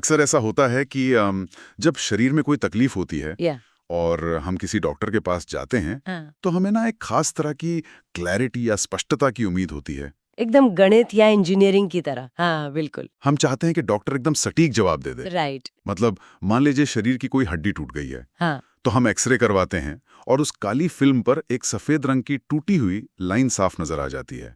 अक्सर ऐसा होता है कि जब शरीर में कोई तकलीफ होती है या और हम किसी डॉक्टर के पास जाते हैं, हाँ, तो हमें ना एक खास तरह की क्लैरिटी या स्पष्टता की उम्मीद होती है। एकदम गणित या इंजीनियरिंग की तरह। हाँ, बिल्कुल। हम चाहते हैं कि डॉक्टर एकदम सटीक जवाब दे दे। राइट। मतलब मान लीजिए शरीर की कोई हड्डी टूट गई है, हाँ। तो हम एक्सरे करवाते हैं और उस काली फिल्म पर एक सफेद रंग की टूटी हुई लाइन साफ नजर आ जाती है।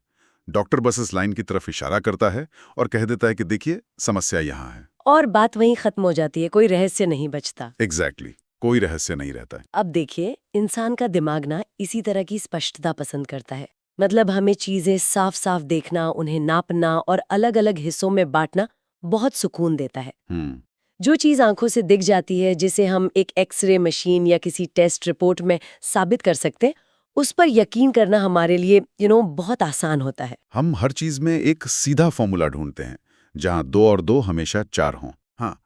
डॉक्टर बस इस लाइन की तरफ इशारा करता है और कह देता है कि देखिए समस्या यहाँ है। और बात वहीं खत्म हो जाती है, कोई रहस्य नहीं बचता। एग्जैक्टली कोई रहस्य नहीं रहता है। अब देखिए, इंसान का दिमाग ना इसी तरह की स्पष्टता पसंद करता है। मतलब हमें चीजें साफ साफ देखना, उन्हें नापना और अलग अलग हिस्सों में बांटना बहुत सुकून देता है। हम्म। जो चीज आंखों से दिख जाती है, जिसे हम एक एक्सरे मशीन या किसी टेस्ट रिपोर्ट में साबित कर सकते हैं, उस पर यकीन करना हमारे लिए बहुत आसान होता है। हम हर चीज में एक सीधा फॉर्मूला ढूंढते हैं जहां 2 और 2 हमेशा 4 हों। हाँ,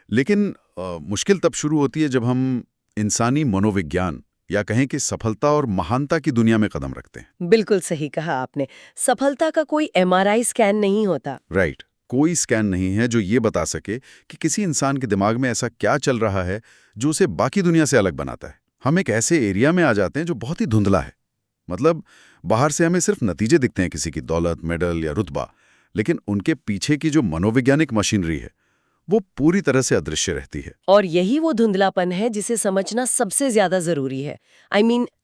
लेकिन मुश्किल तब शुरू होती है जब हम इंसानी मनोविज्ञान या कहें कि सफलता और महानता की दुनिया में कदम रखते हैं। बिल्कुल सही कहा आपने। सफलता का कोई एमआरआई स्कैन नहीं होता। राइट। कोई स्कैन नहीं है जो ये बता सके कि किसी इंसान के दिमाग में ऐसा क्या चल रहा है जो उसे बाकी दुनिया से अलग बनाता है। हम एक ऐसे एरिया में आ जाते हैं जो बहुत ही धुंधला है। मतलब बाहर से हमें सिर्फ नतीजे दिखते हैं, किसी की दौलत, मेडल या रुतबा, लेकिन उनके पीछे की जो मनोवैज्ञानिक मशीनरी है वो पूरी तरह से अदृश्य रहती है। और यही वो धुंधलापन है जिसे समझना सबसे ज्यादा जरूरी है।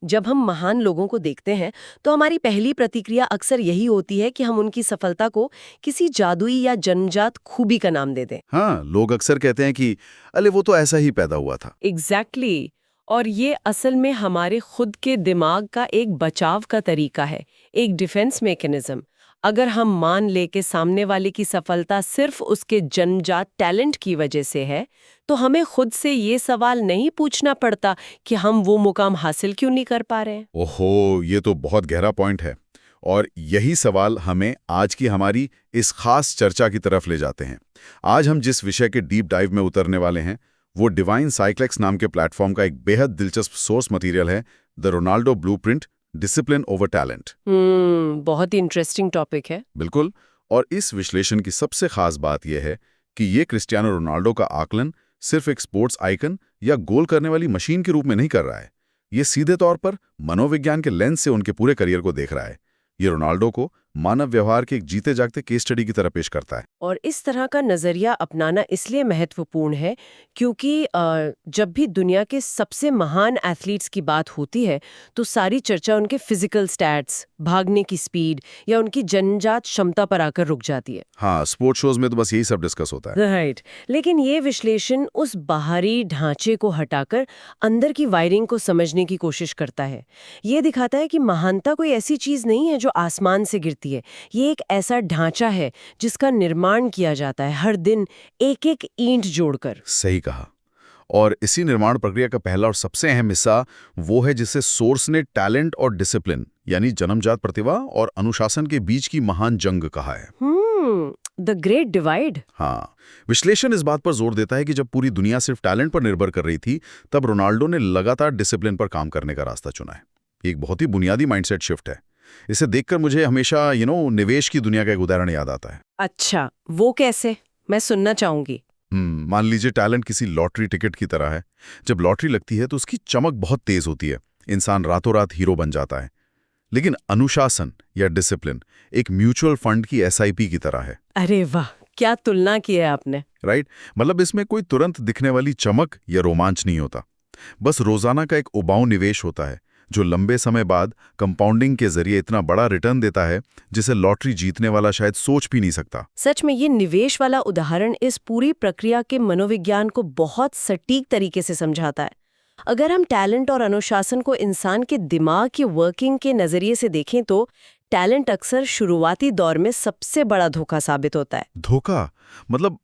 जब हम महान लोगों को देखते हैं तो हमारी पहली प्रतिक्रिया अक्सर यही होती है कि हम उनकी सफलता को किसी जादुई या जन्मजात खूबी का नाम दे दें। हाँ, लोग अक्सर कहते हैं कि अरे वो तो ऐसा ही पैदा हुआ था। एग्जैक्टली। और ये असल में हमारे खुद के दिमाग का एक बचाव का तरीका है, एक डिफेंस मैकेनिज्म। अगर हम मान ले कि सामने वाले की सफलता सिर्फ उसके जन्मजात टैलेंट की वजह से है, तो हमें खुद से ये सवाल नहीं पूछना पड़ता कि हम वो मुकाम हासिल क्यों नहीं कर पा रहे हैं। ओहो, ये तो बहुत गहरा पॉइंट है। और यही सवाल हमें आज की हमारी इस खास चर्चा की तरफ ले जाते हैं। आज हम जिस विषय के डीप डाइव में उतरने वाले हैं वो डिवाइन साइक्लेक्स नाम के प्लेटफॉर्म का एक बेहद दिलचस्प सोर्स मटेरियल है, the Ronaldo blueprint, discipline over talent. बहुत ही इंटरेस्टिंग टॉपिक है। बिल्कुल। और इस विश्लेषण की सबसे खास बात यह है कि ये क्रिस्टियानो रोनाल्डो का आकलन सिर्फ एक स्पोर्ट्स आइकन या गोल करने वाली मशीन के रूप में नहीं कर रहा है। ये सीधे तौर पर मनोविज्ञान के लेंस से उनके पूरे करियर को देख रहा है। ये रोनाल्डो को मानव व्यवहार के एक जीते जागते केस स्टडी की तरह पेश करता है। और इस तरह का नजरिया अपनाना इसलिए महत्वपूर्ण है क्योंकि जब भी दुनिया के सबसे महान एथलीट्स की बात होती है तो सारी चर्चा उनके फिजिकल स्टैट्स, भागने की स्पीड या उनकी जन्मजात क्षमता पर आकर रुक जाती है। हाँ, स्पोर्ट्स शोज में तो बस यही सब डिस्कस होता है। राइट। लेकिन ये विश्लेषण उस बाहरी ढांचे को हटाकर अंदर की वायरिंग को समझने की कोशिश करता है। ये दिखाता है कि महानता कोई ऐसी चीज नहीं है जो आसमान से गिरती है। ये एक ऐसा ढांचा है जिसका निर्माण किया जाता है हर दिन, एक एक ईंट जोड़कर। सही कहा। और इसी निर्माण प्रक्रिया का पहला और सबसे अहम हिस्सा वो है जिसे सोर्स ने टैलेंट और डिसिप्लिन यानी जन्मजात प्रतिभा और अनुशासन के बीच की महान जंग कहा है। The great divide. हाँ, विश्लेषण इस बात पर जोर देता है कि जब पूरी दुनिया सिर्फ टैलेंट पर निर्भर कर रही थी, तब रोनाल्डो ने लगातार डिसिप्लिन पर काम करने का रास्ता चुना है। ये एक बहुत ही बुनियादी माइंडसेट शिफ्ट है। इसे देखकर मुझे हमेशा निवेश की दुनिया का एक उदाहरण याद आता है। अच्छा, वो कैसे? मैं सुनना चाहूंगी। मान लीजिए टैलेंट किसी लॉटरी टिकट की तरह है। जब लॉटरी लगती है तो उसकी चमक बहुत तेज होती है, इंसान रातों रात हीरो बन जाता है। लेकिन अनुशासन या डिसिप्लिन एक म्यूचुअल फंड की एसआईपी की तरह है। अरे वाह, क्या तुलना की है आपने। राइट। मतलब इसमें कोई तुरंत दिखने वाली चमक या रोमांच नहीं होता, बस रोजाना का एक उबाऊ निवेश होता है जो लंबे समय बाद कंपाउंडिंग के जरिए इतना बड़ा रिटर्न देता है जिसे लॉटरी जीतने वाला शायद सोच भी नहीं सकता। सच में ये निवेश वाला उदाहरण इस पूरी प्रक्रिया के मनोविज्ञान को बहुत सटीक तरीके से समझाता है। अगर हम टैलेंट और अनुशासन को इंसान के दिमाग की वर्किंग के नजरिए से देखें तो टैलेंट अक्सर शुरुआती दौर में सबसे बड़ा धोखा साबित होता है। धोखा? मतलब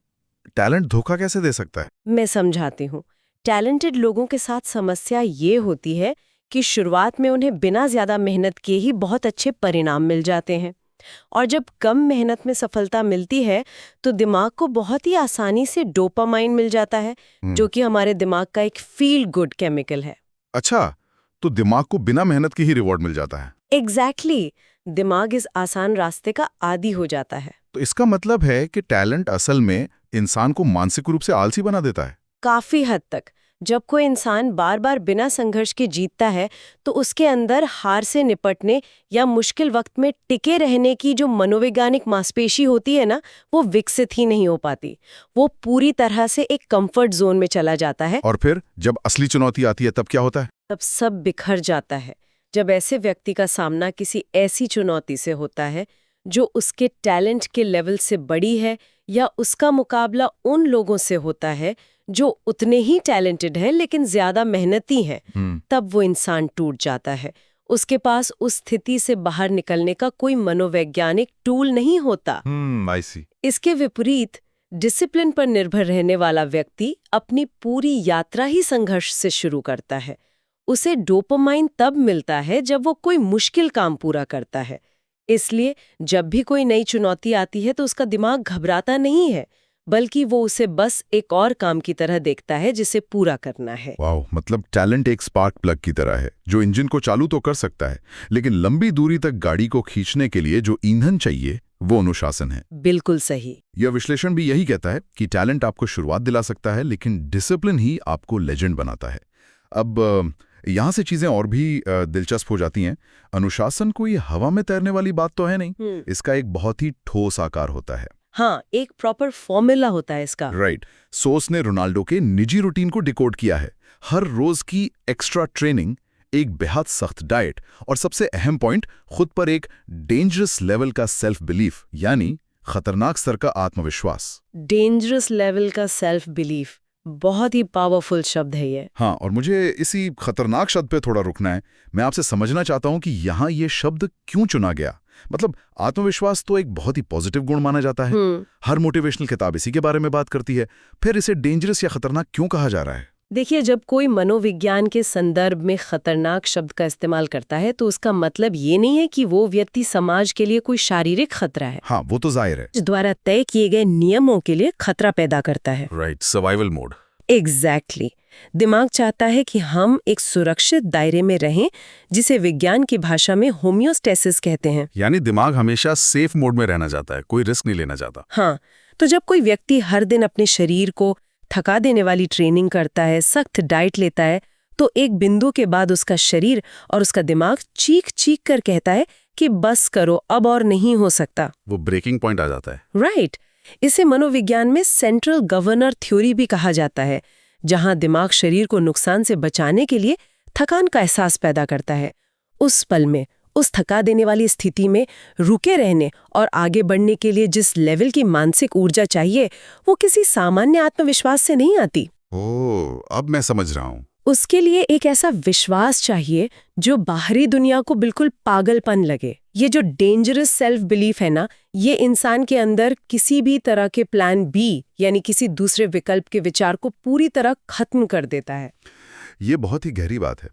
टैलेंट धोखा कैसे दे सकता है? मैं समझाती हूँ। टैलेंटेड लोगों के साथ समस्या ये होती है कि शुरुआत में उन्हें बिना ज्यादा मेहनत के ही बहुत अच्छे परिणाम मिल जाते हैं, और जब कम मेहनत में सफलता मिलती है तो दिमाग को बहुत ही आसानी से डोपामाइन मिल जाता है, जो कि हमारे दिमाग का एक फील गुड केमिकल है। अच्छा, तो दिमाग को बिना मेहनत के ही रिवॉर्ड मिल जाता है। एग्जैक्टली। दिमाग इस आसान रास्ते का आदी हो जाता है। तो इसका मतलब है कि टैलेंट असल में इंसान को मानसिक रूप से आलसी बना देता है। काफी हद तक। जब कोई इंसान बार बार बिना संघर्ष के जीतता है तो उसके अंदर हार से निपटने या मुश्किल वक्त में टिके रहने की जो मनोवैज्ञानिक मांसपेशी होती है ना, वो विकसित ही नहीं हो पाती। वो पूरी तरह से एक कंफर्ट जोन में चला जाता है। और फिर जब असली चुनौती आती है तब क्या होता है? तब सब बिखर जाता है। जब ऐसे व्यक्ति का सामना किसी ऐसी चुनौती से होता है जो उसके टैलेंट के लेवल से बड़ी है, या उसका मुकाबला उन लोगों से होता है जो उतने ही टैलेंटेड हैं लेकिन ज्यादा मेहनती हैं, तब वो इंसान टूट जाता है। उसके पास उस स्थिति से बाहर निकलने का कोई मनोवैज्ञानिक टूल नहीं होता। I see। इसके विपरीत डिसिप्लिन पर निर्भर रहने वाला व्यक्ति अपनी पूरी यात्रा ही संघर्ष से शुरू करता है। उसे डोपामाइन तब मिलता है जब वो कोई मुश्किल काम पूरा करता है। इसलिए जब भी कोई नई चुनौती आती है तो उसका दिमाग घबराता नहीं है, बल्कि वो उसे बस एक और काम की तरह देखता है जिसे पूरा करना है। वाह, मतलब टैलेंट एक स्पार्क प्लग की तरह है जो इंजन को चालू तो कर सकता है, लेकिन लंबी दूरी तक गाड़ी को खींचने के लिए जो ईंधन चाहिए वो अनुशासन है। बिल्कुल सही। यह विश्लेषण भी यही कहता है कि टैलेंट आपको शुरुआत दिला सकता है, लेकिन डिसिप्लिन ही आपको लेजेंड बनाता है। अब यहाँ से चीजें और भी दिलचस्प हो जाती हैं। अनुशासन कोई हवा में तैरने वाली बात तो है नहीं, इसका एक बहुत ही ठोस आकार होता है। हाँ, एक प्रॉपर फॉर्मूला होता है इसका। राइट। सोस ने रोनाल्डो के निजी रूटीन को डिकोड किया है। हर रोज की एक्स्ट्रा ट्रेनिंग, एक बेहद सख्त डाइट और सबसे अहम पॉइंट, खुद पर एक डेंजरस लेवल का सेल्फ बिलीफ, यानी खतरनाक स्तर का आत्मविश्वास। डेंजरस लेवल का सेल्फ बिलीफ, बहुत ही पावरफुल शब्द है ये। हाँ, और मुझे इसी खतरनाक शब्द पे थोड़ा रुकना है। मैं आपसे समझना चाहता हूं कि यहाँ ये शब्द क्यों चुना गया। मतलब आत्मविश्वास तो एक बहुत ही पॉजिटिव गुण माना जाता है। हर मोटिवेशनल किताब इसी के बारे में बात करती है, फिर इसे डेंजरस या खतरनाक क्यों कहा जा रहा है? देखिए, जब कोई मनोविज्ञान के संदर्भ में खतरनाक शब्द का इस्तेमाल करता है तो उसका मतलब ये नहीं है कि वो व्यक्ति समाज के लिए कोई शारीरिक खतरा है। हाँ, वो तो जाहिर है। द्वारा तय किए गए नियमों के लिए खतरा पैदा करता है। Right, survival mode. एग्जैक्टली। दिमाग चाहता है कि हम एक सुरक्षित दायरे में रहें, जिसे विज्ञान की भाषा में होमियोस्टेसिस कहते हैं। यानी दिमाग हमेशा सेफ मोड में रहना चाहता है, कोई रिस्क नहीं लेना चाहता। हाँ, तो जब कोई व्यक्ति हर दिन अपने शरीर को थका देने वाली ट्रेनिंग करता है, सख्त डाइट लेता है, तो एक बिंदु के बाद उसका शरीर और उसका दिमाग चीख चीख कर कहता है कि बस करो, अब और नहीं हो सकता। वो ब्रेकिंग पॉइंट आ जाता है। राइट। इसे मनोविज्ञान में सेंट्रल गवर्नर थ्योरी भी कहा जाता है, जहां दिमाग शरीर को नुकसान से बचाने के लिए थकान का एहसास पैदा करता है। उस पल में, उस थका देने वाली स्थिति में रुके रहने और आगे बढ़ने के लिए जिस लेवल की मानसिक ऊर्जा चाहिए, वो किसी सामान्य आत्मविश्वास से नहीं आती। ओह, अब मैं समझ रहा हूँ। उसके लिए एक ऐसा विश्वास चाहिए जो बाहरी दुनिया को बिल्कुल पागलपन लगे। ये जो डेंजरस सेल्फ बिलीफ है ना, ये इंसान के अंदर किसी भी तरह के प्लान बी, यानी किसी दूसरे विकल्प के विचार को पूरी तरह खत्म कर देता है। ये बहुत ही गहरी बात है।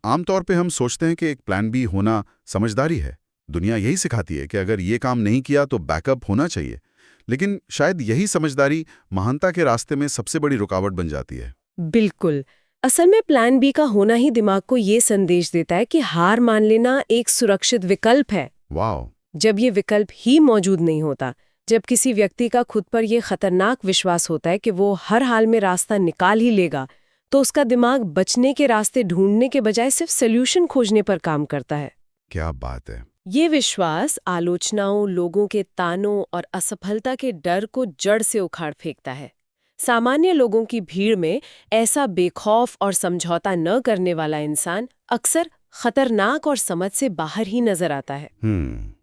आमतौर पे हम सोचते हैं कि एक प्लान बी होना समझदारी है। दुनिया यही सिखाती है कि अगर ये काम नहीं किया तो बैकअप होना चाहिए। लेकिन शायद यही समझदारी महानता के रास्ते में सबसे बड़ी रुकावट बन जाती है। बिल्कुल। असल में प्लान बी का होना ही दिमाग को ये संदेश देता है कि हार मान लेना एक सुरक्षित विकल्प है। वाह। जब ये विकल्प ही मौजूद नहीं होता, जब किसी व्यक्ति का खुद पर यह खतरनाक विश्वास होता है कि वो हर हाल में रास्ता निकाल ही लेगा, तो उसका दिमाग बचने के रास्ते ढूंढने के बजाय सिर्फ सॉल्यूशन खोजने पर काम करता है। क्या बात है। ये विश्वास आलोचनाओं, लोगों के तानों और असफलता के डर को जड़ से उखाड़ फेंकता है। सामान्य लोगों की भीड़ में ऐसा बेखौफ और समझौता न करने वाला इंसान अक्सर खतरनाक और समझ से बाहर ही नजर आता है।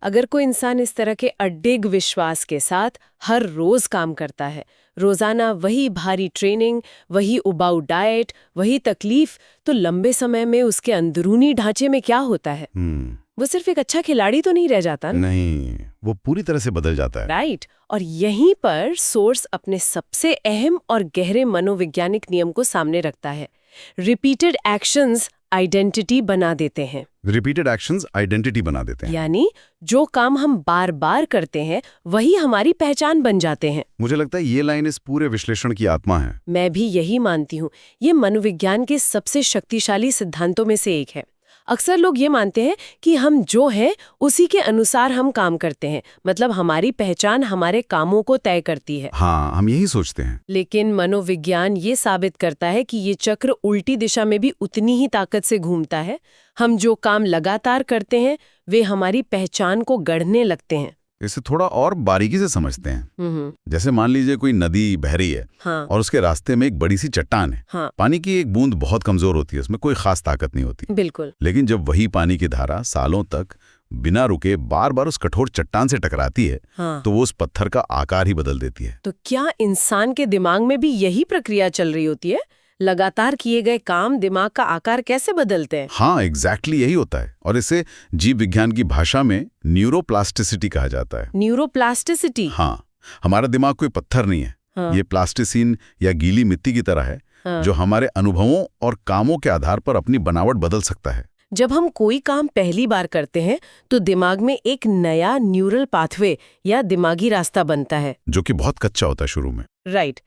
अगर कोई इंसान इस तरह के अडिग विश्वास के साथ हर रोज काम करता है, रोजाना वही भारी ट्रेनिंग, वही उबाऊ डाइट, वही तकलीफ, तो लंबे समय में उसके अंदरूनी ढांचे में क्या होता है? वो सिर्फ एक अच्छा खिलाड़ी तो नहीं रह जाता। नहीं, वो पूरी तरह से बदल जाता है। राइट। और यहीं पर सोर्स अपने सबसे अहम और गहरे मनोवैज्ञानिक नियम को सामने रखता है। रिपीटेड एक्शंस आइडेंटिटी बना देते हैं। रिपीटेड एक्शंस आइडेंटिटी बना देते हैं। यानी जो काम हम बार बार करते हैं वही हमारी पहचान बन जाते हैं। मुझे लगता है ये लाइन इस पूरे विश्लेषण की आत्मा है। मैं भी यही मानती हूँ। ये मनोविज्ञान के सबसे शक्तिशाली सिद्धांतों में से एक है। अक्सर लोग ये मानते हैं कि हम जो हैं उसी के अनुसार हम काम करते हैं, मतलब हमारी पहचान हमारे कामों को तय करती है। हाँ, हम यही सोचते हैं। लेकिन मनोविज्ञान ये साबित करता है कि ये चक्र उल्टी दिशा में भी उतनी ही ताकत से घूमता है। हम जो काम लगातार करते हैं वे हमारी पहचान को गढ़ने लगते हैं। इसे थोड़ा और बारीकी से समझते हैं। जैसे मान लीजिए कोई नदी बह रही है, हाँ। और उसके रास्ते में एक बड़ी सी चट्टान है। हाँ। पानी की एक बूंद बहुत कमजोर होती है, उसमें कोई खास ताकत नहीं होती। बिल्कुल। लेकिन जब वही पानी की धारा सालों तक बिना रुके बार बार उस कठोर चट्टान से टकराती है, हाँ। तो वो उस पत्थर का आकार ही बदल देती है। तो क्या इंसान के दिमाग में भी यही प्रक्रिया चल रही होती है? लगातार किए गए काम दिमाग का आकार कैसे बदलते हैं? हाँ, एग्जैक्टली यही होता है, और इसे जीव विज्ञान की भाषा में न्यूरोप्लास्टिसिटी कहा जाता है। न्यूरोप्लास्टिसिटी? हाँ, हमारा दिमाग कोई पत्थर नहीं है। हाँ। ये प्लास्टिसिन या गीली मिट्टी की तरह है। हाँ। जो हमारे अनुभवों और कामों के आधार पर अपनी बनावट बदल सकता है। जब हम कोई काम पहली बार करते हैं तो दिमाग में एक नया न्यूरल पाथवे या दिमागी रास्ता बनता है, जो कि बहुत कच्चा होता है शुरू में। राइट।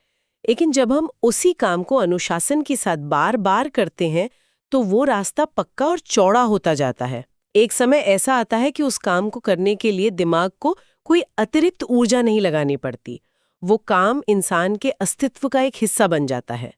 लेकिन जब हम उसी काम को अनुशासन के साथ बार बार करते हैं तो वो रास्ता पक्का और चौड़ा होता जाता है। एक समय ऐसा आता है कि उस काम को करने के लिए दिमाग को कोई अतिरिक्त ऊर्जा नहीं लगानी पड़ती। वो काम इंसान के अस्तित्व का एक हिस्सा बन जाता है।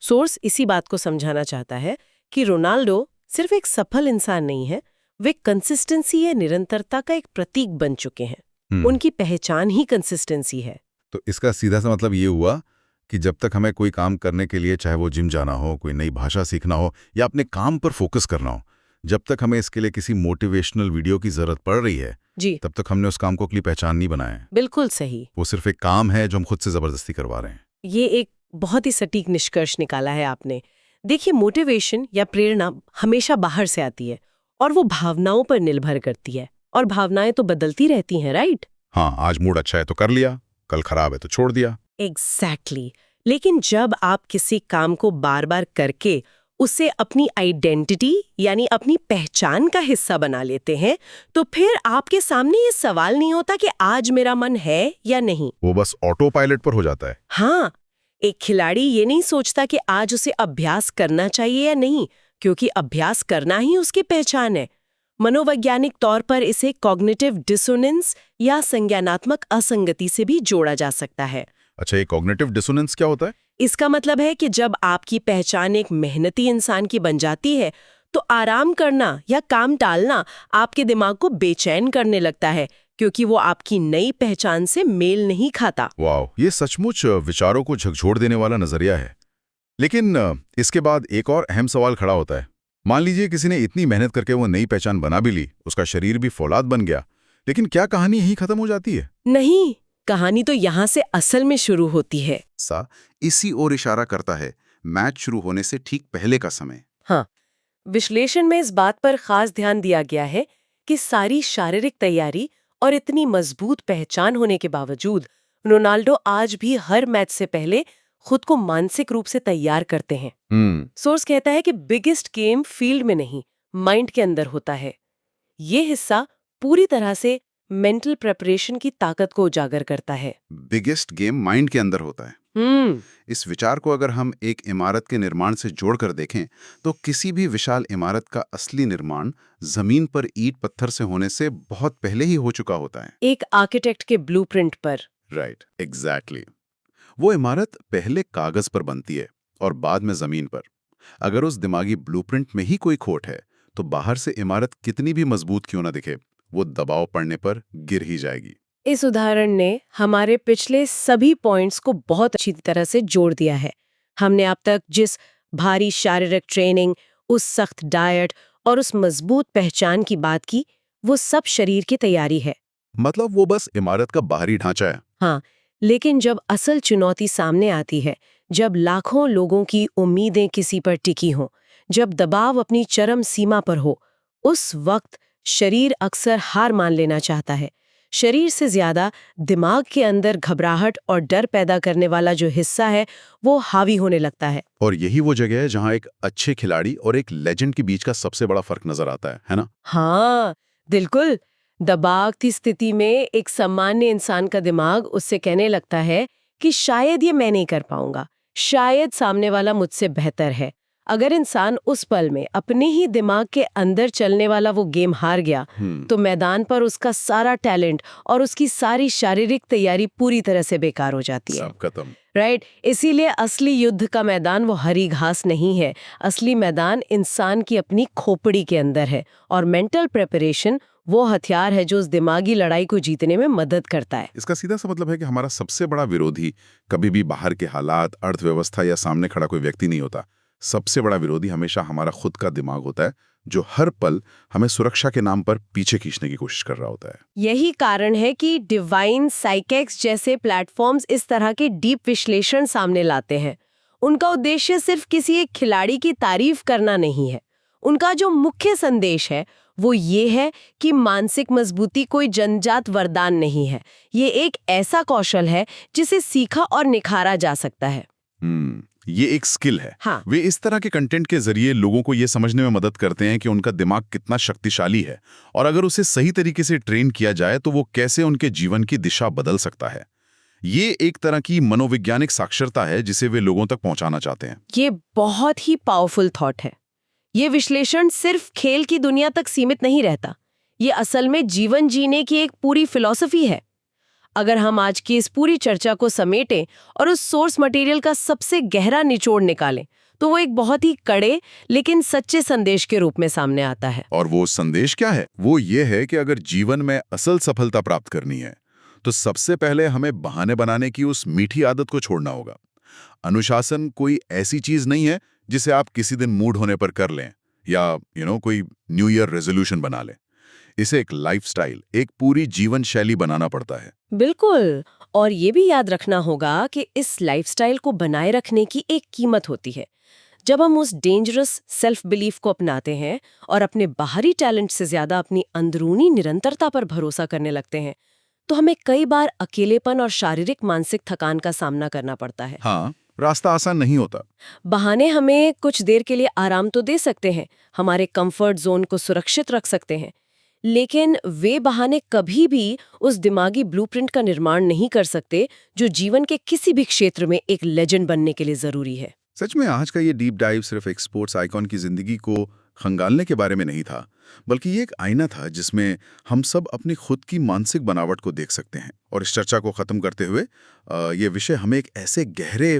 सोर्स इसी बात को समझाना चाहता है कि रोनाल्डो सिर्फ एक सफल इंसान नहीं है, वे कंसिस्टेंसी या निरंतरता का एक प्रतीक बन चुके हैं। उनकी पहचान ही कंसिस्टेंसी है। तो इसका सीधा सा मतलब ये हुआ कि जब तक हमें कोई काम करने के लिए, चाहे वो जिम जाना हो, कोई नई भाषा सीखना हो या अपने काम पर फोकस करना हो, जब तक हमें इसके लिए किसी मोटिवेशनल वीडियो की जरूरत पड़ रही है जी, तब तक हमने उस काम को अपनी पहचान नहीं बनाया है। बिल्कुल सही। वो सिर्फ एक काम है जो हम खुद से जबरदस्ती करवा रहे हैं। ये एक बहुत ही सटीक निष्कर्ष निकाला है आपने। देखिए, मोटिवेशन या प्रेरणा हमेशा बाहर से आती है और वो भावनाओं पर निर्भर करती है, और भावनाएं तो बदलती रहती हैं, राइट? हाँ, आज मूड अच्छा है तो कर लिया, कल खराब है तो छोड़ दिया। एग्जैक्टली। लेकिन जब आप किसी काम को बार बार करके उसे अपनी आइडेंटिटी यानी अपनी पहचान का हिस्सा बना लेते हैं तो फिर आपके सामने ये सवाल नहीं होता कि आज मेरा मन है या नहीं। वो बस ऑटो पायलट पर हो जाता है। हाँ, एक खिलाड़ी ये नहीं सोचता कि आज उसे अभ्यास करना चाहिए या नहीं, क्योंकि अभ्यास करना ही उसकी पहचान है। मनोवैज्ञानिक तौर पर इसे कॉग्निटिव डिसोनेंस या संज्ञानात्मक असंगति से भी जोड़ा जा सकता है। अच्छा, ये कॉग्निटिव डिसोनेंस क्या होता है? इसका मतलब है कि जब आपकी पहचान एक मेहनती इंसान की बन जाती है तो आराम करना या काम टालना आपके दिमाग को बेचैन करने लगता है, क्योंकि वो आपकी नई पहचान से मेल नहीं खाता। वाह, ये सचमुच विचारों को झकझोर देने वाला नजरिया है। लेकिन इसके बाद एक और अहम सवाल खड़ा होता है। मान लीजिए किसी ने इतनी मेहनत करके वो नई पहचान बना भी ली, उसका शरीर भी फौलाद बन गया, लेकिन क्या कहानी यहीं खत्म हो जाती है? नहीं, कहानी तो यहाँ से असल में शुरू होती है। इसी ओर इशारा करता है मैच शुरू होने से ठीक पहले का समय। हाँ, विश्लेषण में इस बात पर खास ध्यान दिया गया है कि सारी शारीरिक तैयारी और इतनी मजबूत पहचान होने के बावजूद रोनाल्डो आज भी हर मैच से पहले खुद को मानसिक रूप से तैयार करते हैं। सोर्स कहता है कि बिगेस्ट गेम फील्ड में नहीं, माइंड के अंदर होता है। ये हिस्सा पूरी तरह से मेंटल प्रिपरेशन की ताकत को उजागर करता है। बिगेस्ट गेम माइंड के अंदर होता है। इस विचार को अगर हम एक इमारत के निर्माण से जोड़कर देखें तो किसी भी विशाल इमारत का असली निर्माण जमीन पर ईंट पत्थर से होने से बहुत पहले ही हो चुका होता है, एक आर्किटेक्ट के ब्लूप्रिंट पर। Right, exactly. वो इमारत पहले कागज पर बनती है और बाद में जमीन पर। अगर उस दिमागी ब्लूप्रिंट में ही कोई खोट है तो बाहर से इमारत कितनी भी मजबूत क्यों ना दिखे, वो दबाव पड़ने पर गिर ही जाएगी। इस उदाहरण ने हमारे पिछले सभी पॉइंट्स को बहुत अच्छी तरह से जोड़ दिया है। हमने अब तक जिस भारी शारीरिक ट्रेनिंग, उस सख्त डाइट और उस मजबूत पहचान की बात की, वो सब शरीर की तैयारी है। मतलब वो बस इमारत का बाहरी ढांचा है। हाँ, लेकिन जब असल चुनौती सामने आती है, जब लाखों लोगों की उम्मीदें किसी पर टिकी हों, जब दबाव अपनी चरम सीमा पर हो, उस वक्त शरीर अक्सर हार मान लेना चाहता है। शरीर से ज्यादा दिमाग के अंदर घबराहट और डर पैदा करने वाला जो हिस्सा है वो हावी होने लगता है। और यही वो जगह है जहां एक अच्छे खिलाड़ी और एक लेजेंड के बीच का सबसे बड़ा फर्क नजर आता है ना? हाँ, बिल्कुल। दबाव की स्थिति में एक सामान्य इंसान का दिमाग उससे कहने लगता है कि शायद ये मैं नहीं कर पाऊंगा, शायद सामने वाला मुझसे बेहतर है। अगर इंसान उस पल में अपने ही दिमाग के अंदर चलने वाला वो गेम हार गया, तो मैदान पर उसका सारा टैलेंट और उसकी सारी शारीरिक तैयारी पूरी तरह से बेकार हो जाती है। सब खत्म। राइट। इसीलिए असली युद्ध का मैदान वो हरी घास नहीं है, असली मैदान इंसान की अपनी खोपड़ी के अंदर है। और मेंटल प्रिपरेशन वो हथियार है जो उस दिमागी लड़ाई को जीतने में मदद करता है। इसका सीधा सा मतलब है कि हमारा सबसे बड़ा विरोधी कभी भी बाहर के हालात, अर्थव्यवस्था या सामने खड़ा कोई व्यक्ति नहीं होता। सबसे बड़ा विरोधी हमेशा हमारा खुद का दिमाग होता है, जो हर पल हमें सुरक्षा के नाम पर पीछे खींचने की कोशिश कर रहा होता है। यही कारण है कि डिवाइन साइकेक्स जैसे प्लेटफॉर्म्स इस तरह के डीप विश्लेषण सामने लाते हैं। उनका उद्देश्य सिर्फ किसी एक खिलाड़ी की तारीफ करना नहीं है। उनका जो मुख्य संदेश है वो ये है कि मानसिक मजबूती कोई जन्मजात वरदान नहीं है। ये एक ऐसा कौशल है जिसे सीखा और निखारा जा सकता है। ये एक स्किल है। हाँ। वे इस तरह के कंटेंट के जरिए लोगों को ये समझने में मदद करते हैं कि उनका दिमाग कितना शक्तिशाली है और अगर उसे सही तरीके से ट्रेन किया जाए तो वो कैसे उनके जीवन की दिशा बदल सकता है। ये एक तरह की मनोवैज्ञानिक साक्षरता है जिसे वे लोगों तक पहुंचाना चाहते हैं। ये बहुत ही पावरफुल थॉट है। ये विश्लेषण सिर्फ खेल की दुनिया तक सीमित नहीं रहता। ये असल में जीवन जीने की एक पूरी फिलॉसफी है। अगर हम आज की इस पूरी चर्चा को समेटें और उस सोर्स मटेरियल का सबसे गहरा निचोड़ निकालें, तो वो एक बहुत ही कड़े लेकिन सच्चे संदेश के रूप में सामने आता है। और वो संदेश क्या है? वो ये है कि अगर जीवन में असल सफलता प्राप्त करनी है तो सबसे पहले हमें बहाने बनाने की उस मीठी आदत को छोड़ना होगा। अनुशासन कोई ऐसी चीज नहीं है जिसे आप किसी दिन मूड होने पर कर लें या कोई न्यू ईयर रेजोल्यूशन बना लें। इसे एक लाइफस्टाइल, एक पूरी जीवन शैली बनाना पड़ता है। बिल्कुल। और ये भी याद रखना होगा कि इस लाइफस्टाइल को बनाए रखने की एक कीमत होती है। जब हम उस डेंजरस सेल्फ बिलीफ को अपनाते हैं और अपने बाहरी टैलेंट से ज्यादा अपनी अंदरूनी निरंतरता पर भरोसा करने लगते हैं, तो हमें कई बार अकेलेपन और शारीरिक मानसिक थकान का सामना करना पड़ता है। हाँ, रास्ता आसान नहीं होता। बहाने हमें कुछ देर के लिए आराम तो दे सकते हैं, हमारे कंफर्ट जोन को सुरक्षित रख सकते हैं, लेकिन वे बहाने कभी भी उस दिमागी ब्लूप्रिंट का निर्माण नहीं कर सकते जो जीवन के किसी भी क्षेत्र में एक लेजेंड बनने के लिए जरूरी है। सच में आज का ये डीप डाइव सिर्फ एक स्पोर्ट्स आइकॉन की जिंदगी को खंगालने के बारे में नहीं था, बल्कि ये एक आईना था जिसमें हम सब अपनी खुद की मानसिक बनावट को देख सकते हैं। और इस चर्चा को खत्म करते हुए ये विषय हमें एक ऐसे गहरे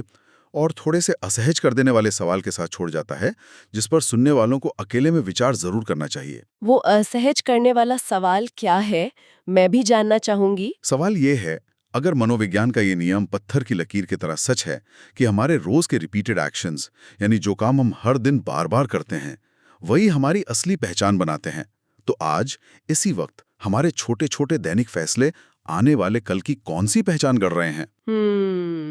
और थोड़े से असहज कर देने वाले सवाल के साथ छोड़ जाता है जिस पर सुनने वालों को अकेले में विचार जरूर करना चाहिए। वो असहज करने वाला सवाल क्या है, मैं भी जानना चाहूंगी। सवाल ये है, अगर मनोविज्ञान का ये नियम पत्थर की लकीर की तरह सच है कि हमारे रोज के रिपीटेड एक्शंस, यानी जो काम हम हर दिन बार बार करते हैं, वही हमारी असली पहचान बनाते हैं, तो आज इसी वक्त हमारे छोटे छोटे दैनिक फैसले आने वाले कल की कौन सी पहचान कर रहे हैं?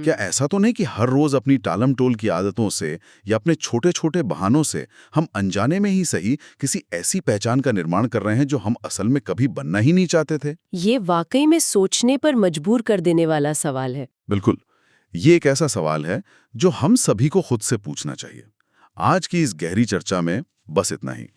क्या ऐसा तो नहीं कि हर रोज अपनी टालम टोल की आदतों से या अपने छोटे छोटे बहानों से हम अनजाने में ही सही किसी ऐसी पहचान का निर्माण कर रहे हैं जो हम असल में कभी बनना ही नहीं चाहते थे? ये वाकई में सोचने पर मजबूर कर देने वाला सवाल है। बिल्कुल, ये एक ऐसा सवाल है जो हम सभी को खुद से पूछना चाहिए। आज की इस गहरी चर्चा में बस इतना ही।